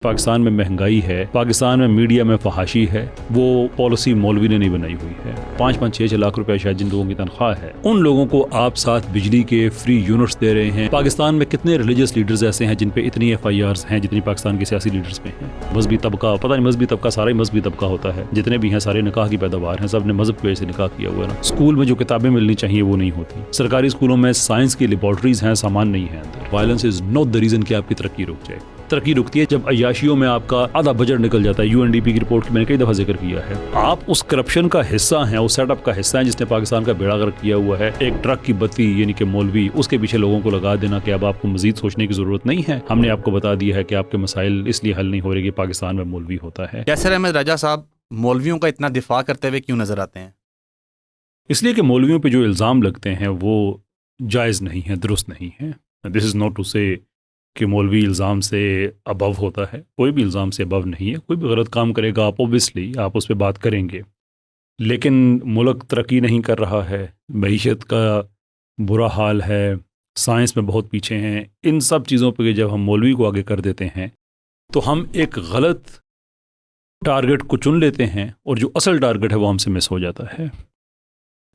पाकिस्तान में महंगाई है, पाकिस्तान में मीडिया में फहाशी है, वो पॉलिसी मौलवी ने नहीं बनाई हुई है। 5-6 लाख रुपए शायद जिन लोगों की तनख्वाह है, उन लोगों को आप साथ बिजली के फ्री यूनिट्स दे रहे हैं। पाकिस्तान में कितने रिलीजियस लीडर्स ऐसे हैं जिन पे इतनी FIRs हैं जितनी पाकिस्तान के सियासी लीडर्स पे हैं। मजहबी तबका, पता नहीं मजहबी तबका, सारा ही मजहबी तबका होता है। जितने भी हैं सारे निकाह की पैदावार हैं, सब ने मजहब की वजह से निकाह किया हुआ है ना। स्कूल में जो किताबें मिलनी चाहिए वो नहीं होती। सरकारी स्कूलों में साइंस की लेबॉर्टरीज हैं, सामान नहीं है अंदर। Violence is not the reason कि आपकी तरक्की रुक जाए। तरक्की रुकती है जब अय्याशियों में आपका आधा बजट निकल जाता है। UNDP की रिपोर्ट मैंने कई दफा जिक्र किया है। आप उस करप्शन का हिस्सा हैं, उस सेटअप का हिस्सा हैं जिसने पाकिस्तान का बेड़ा गर्क किया हुआ है। एक ट्रक की बत्ती यानी कि मौलवी, उसके पीछे लोगों को लगा देना कि अब आपको मजीद सोचने की जरूरत नहीं है। हमने आपको बता दिया है कि आपके मसाइल इसलिए हल नहीं हो रहे कि पाकिस्तान में मौलवी होता है। यासिर अहमद राजा साहब मौलवियों का इतना दिफा करते हुए क्यों नजर आते हैं? इसलिए कि मौलवियों पे जो इल्ज़ाम लगते हैं वो जायज़ नहीं है, दुरुस्त नहीं है। दिस इज़ नॉट टू से कि मौलवी इल्ज़ाम से अबव होता है। कोई भी इल्ज़ाम से अबव नहीं है। कोई भी गलत काम करेगा आप ओबियसली आप उस पर बात करेंगे, लेकिन मुल्क तरक्की नहीं कर रहा है, मईशत का बुरा हाल है, साइंस में बहुत पीछे हैं। इन सब चीज़ों पर जब हम मौलवी को आगे कर देते हैं तो हम एक गलत टारगेट को चुन लेते हैं और जो असल टारगेट है वो हमसे मिस हो जाता है।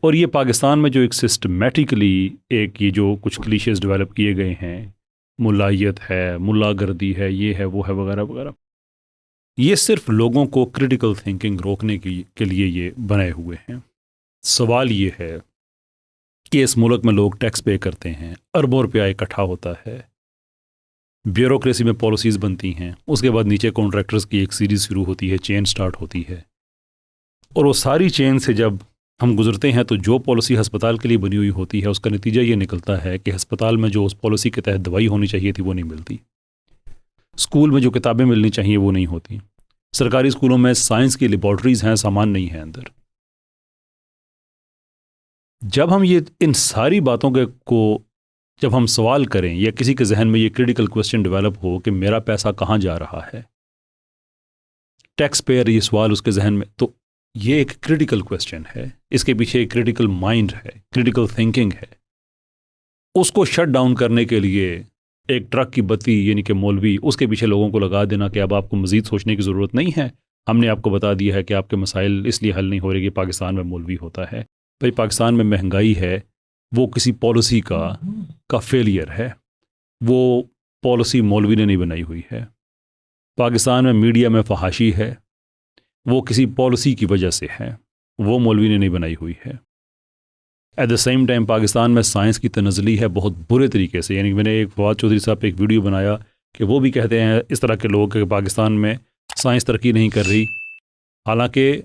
और ये पाकिस्तान में जो एक सिस्टमेटिकली एक ये जो कुछ क्लीशेस डेवलप किए गए हैं, मुल्लायत है, मुल्लागर्दी है, ये है वो है वगैरह वगैरह, ये सिर्फ लोगों को क्रिटिकल थिंकिंग रोकने के लिए ये बनाए हुए हैं। सवाल ये है कि इस मुल्क में लोग टैक्स पे करते हैं, अरबों रुपया इकट्ठा होता है, ब्यूरोक्रेसी में पॉलिसीज़ बनती हैं, उसके बाद नीचे कॉन्ट्रैक्टर्स की एक सीरीज़ शुरू होती है, चेन स्टार्ट होती है, और वो सारी चेन से जब हम गुजरते हैं तो जो पॉलिसी हस्पताल के लिए बनी हुई होती है उसका नतीजा ये निकलता है कि हस्पताल में जो उस पॉलिसी के तहत दवाई होनी चाहिए थी वो नहीं मिलती। स्कूल में जो किताबें मिलनी चाहिए वो नहीं होती। सरकारी स्कूलों में साइंस की लेबॉर्टरीज हैं, सामान नहीं है अंदर। जब हम ये इन सारी बातों को जब हम सवाल करें या किसी के जहन में ये क्रिटिकल क्वेश्चन डेवलप हो कि मेरा पैसा कहाँ जा रहा है, टैक्स पेयर, ये सवाल उसके जहन में, तो ये एक क्रिटिकल क्वेश्चन है। इसके पीछे एक क्रिटिकल माइंड है, क्रिटिकल थिंकिंग है। उसको शट डाउन करने के लिए एक ट्रक की बत्ती यानी कि मौलवी, उसके पीछे लोगों को लगा देना कि अब आपको मजीद सोचने की ज़रूरत नहीं है। हमने आपको बता दिया है कि आपके मसाइल इसलिए हल नहीं हो रहे कि पाकिस्तान में मौलवी होता है। भाई पाकिस्तान में महंगाई है, वो किसी पॉलिसी का फेलियर है। वो पॉलिसी मौलवी ने नहीं बनाई हुई है। पाकिस्तान में मीडिया में फहाशी है, वो किसी पॉलिसी की वजह से है, वो मौलवी ने नहीं बनाई हुई है। At the same time Pakistan में साइंस की तनज़ली है बहुत बुरे तरीके से। यानी मैंने एक फवाद चौधरी साहब पे एक वीडियो बनाया कि वो भी कहते हैं इस तरह के लोग कि पाकिस्तान में साइंस तरक्की नहीं कर रही, हालांकि